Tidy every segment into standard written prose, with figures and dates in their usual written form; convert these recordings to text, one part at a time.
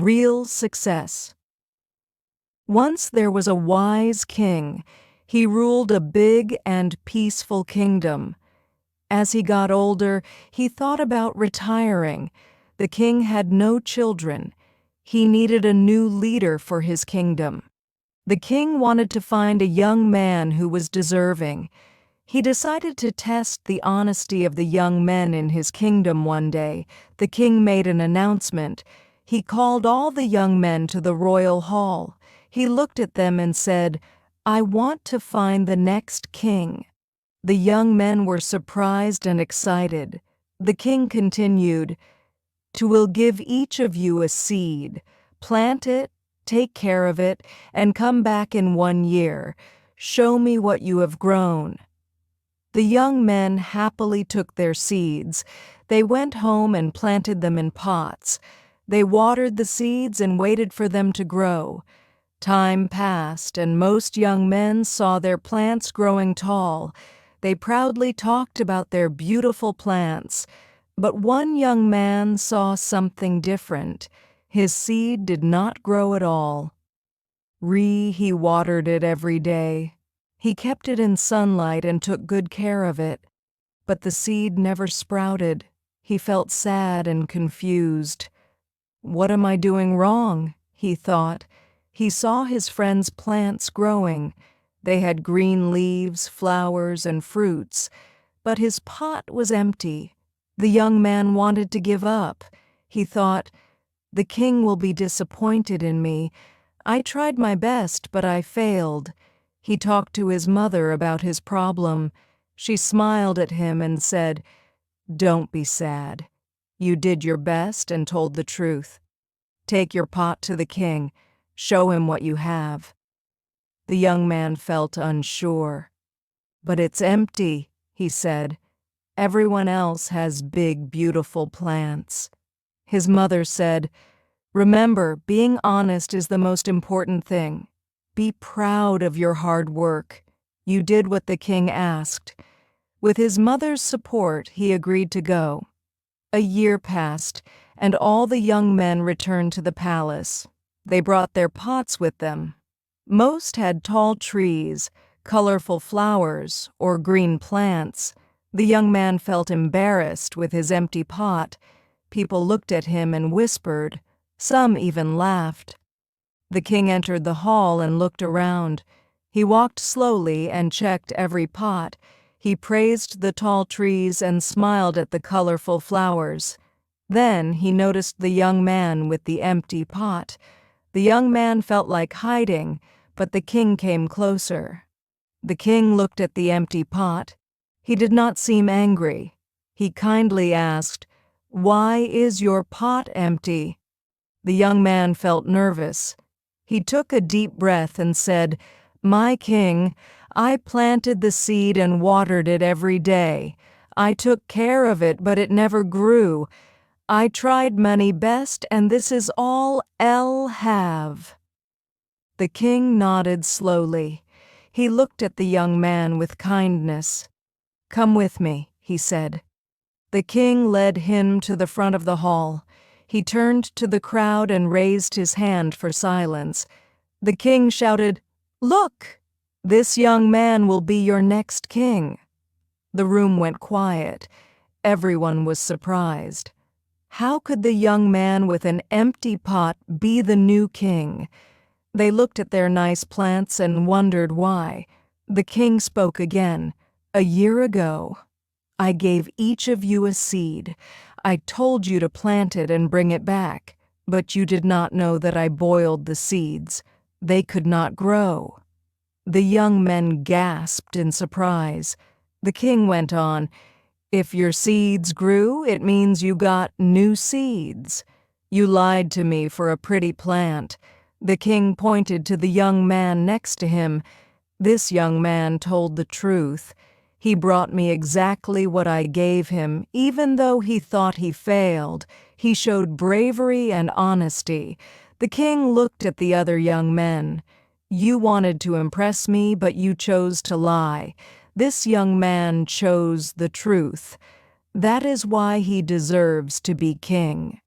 Real success. Once there was a wise king. He ruled a big and peaceful kingdom. As he got older, he thought about retiring. The king had no children. He needed a new leader for his kingdom. The king wanted to find a young man who was deserving. He decided to test the honesty of the young men in his kingdom one day. The king made an announcement. He called all the young men to the royal hall. He looked at them and said, "I want to find the next king." The young men were surprised and excited. The king continued, "Will give each of you a seed. Plant it, take care of it, and come back in 1 year. Show me what you have grown." The young men happily took their seeds. They went home and planted them in pots. They watered the seeds and waited for them to grow. Time passed, and most young men saw their plants growing tall. They proudly talked about their beautiful plants. But one young man saw something different. His seed did not grow at all. He watered it every day. He kept it in sunlight and took good care of it. But the seed never sprouted. He felt sad and confused. "What am I doing wrong?" he thought. He saw his friends' plants growing. They had green leaves, flowers, and fruits. But his pot was empty. The young man wanted to give up. He thought, "The king will be disappointed in me. I tried my best, but I failed." He talked to his mother about his problem. She smiled at him and said, "Don't be sad. You did your best and told the truth. Take your pot to the king. Show him what you have." The young man felt unsure. "But it's empty," he said. "Everyone else has big, beautiful plants." His mother said, "Remember, being honest is the most important thing. Be proud of your hard work. You did what the king asked." With his mother's support, he agreed to go. A year passed, and all the young men returned to the palace. They brought their pots with them. Most had tall trees, colorful flowers, or green plants. The young man felt embarrassed with his empty pot. People looked at him and whispered. Some even laughed. The king entered the hall and looked around. He walked slowly and checked every pot. He praised the tall trees and smiled at the colorful flowers. Then he noticed the young man with the empty pot. The young man felt like hiding, but the king came closer. The king looked at the empty pot. He did not seem angry. He kindly asked, "Why is your pot empty?" The young man felt nervous. He took a deep breath and said, "My king, I planted the seed and watered it every day. I took care of it, but it never grew. I tried my best, and this is all I'll have." The king nodded slowly. He looked at the young man with kindness. "Come with me," he said. The king led him to the front of the hall. He turned to the crowd and raised his hand for silence. The king shouted, "Look! This young man will be your next king." The room went quiet. Everyone was surprised. How could the young man with an empty pot be the new king? They looked at their nice plants and wondered why. The king spoke again. "A year ago, I gave each of you a seed. I told you to plant it and bring it back, but you did not know that I boiled the seeds. They could not grow." The young men gasped in surprise. The king went on, "If your seeds grew, it means you got new seeds. You lied to me for a pretty plant." The king pointed to the young man next to him. "This young man told the truth. He brought me exactly what I gave him, even though he thought he failed. He showed bravery and honesty." The king looked at the other young men. "You wanted to impress me, but you chose to lie. This young man chose the truth. That is why he deserves to be king."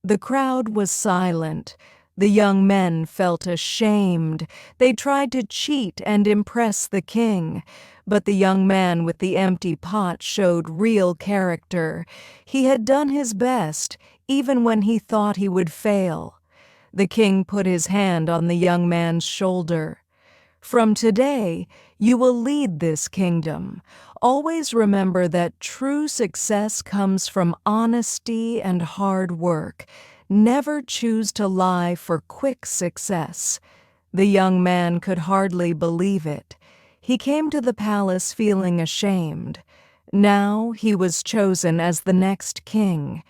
The crowd was silent. The young men felt ashamed. They tried to cheat and impress the king. But the young man with the empty pot showed real character. He had done his best, even when he thought he would fail. The king put his hand on the young man's shoulder. From today, you will lead this kingdom. Always remember that true success comes from honesty and hard work. Never choose to lie for quick success. The young man could hardly believe it. He came to the palace feeling ashamed. Now he was chosen as the next king.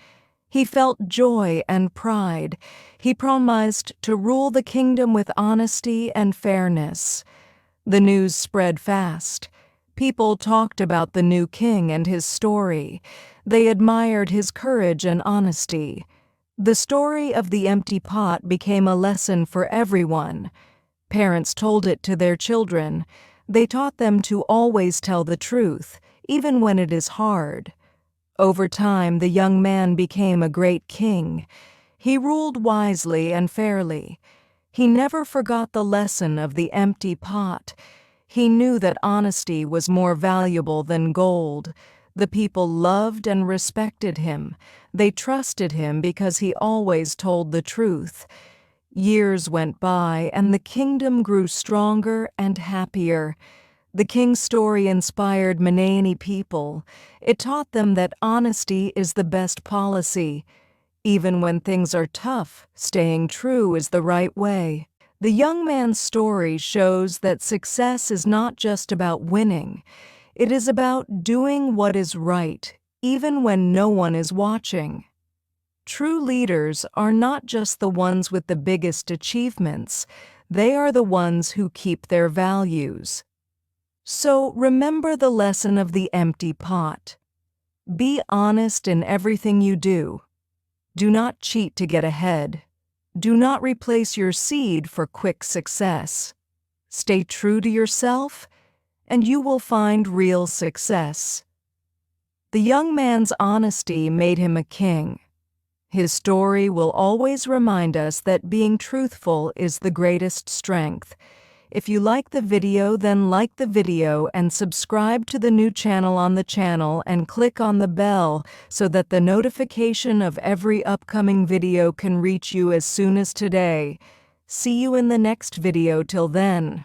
He felt joy and pride. He promised to rule the kingdom with honesty and fairness. The news spread fast. People talked about the new king and his story. They admired his courage and honesty. The story of the empty pot became a lesson for everyone. Parents told it to their children. They taught them to always tell the truth, even when it is hard. Over time, the young man became a great king. He ruled wisely and fairly. He never forgot the lesson of the empty pot. He knew that honesty was more valuable than gold. The people loved and respected him. They trusted him because he always told the truth. Years went by, and the kingdom grew stronger and happier. The king's story inspired many people. It taught them that honesty is the best policy. Even when things are tough, staying true is the right way. The young man's story shows that success is not just about winning. It is about doing what is right, even when no one is watching. True leaders are not just the ones with the biggest achievements. They are the ones who keep their values. So remember the lesson of the empty pot. Be honest in everything you do. Do not cheat to get ahead. Do not replace your seed for quick success. Stay true to yourself, and you will find real success. The young man's honesty made him a king. His story will always remind us that being truthful is the greatest strength. If you like the video, then like the video and subscribe to the new channel on the channel and click on the bell so that the notification of every upcoming video can reach you as soon as today. See you in the next video. Till then.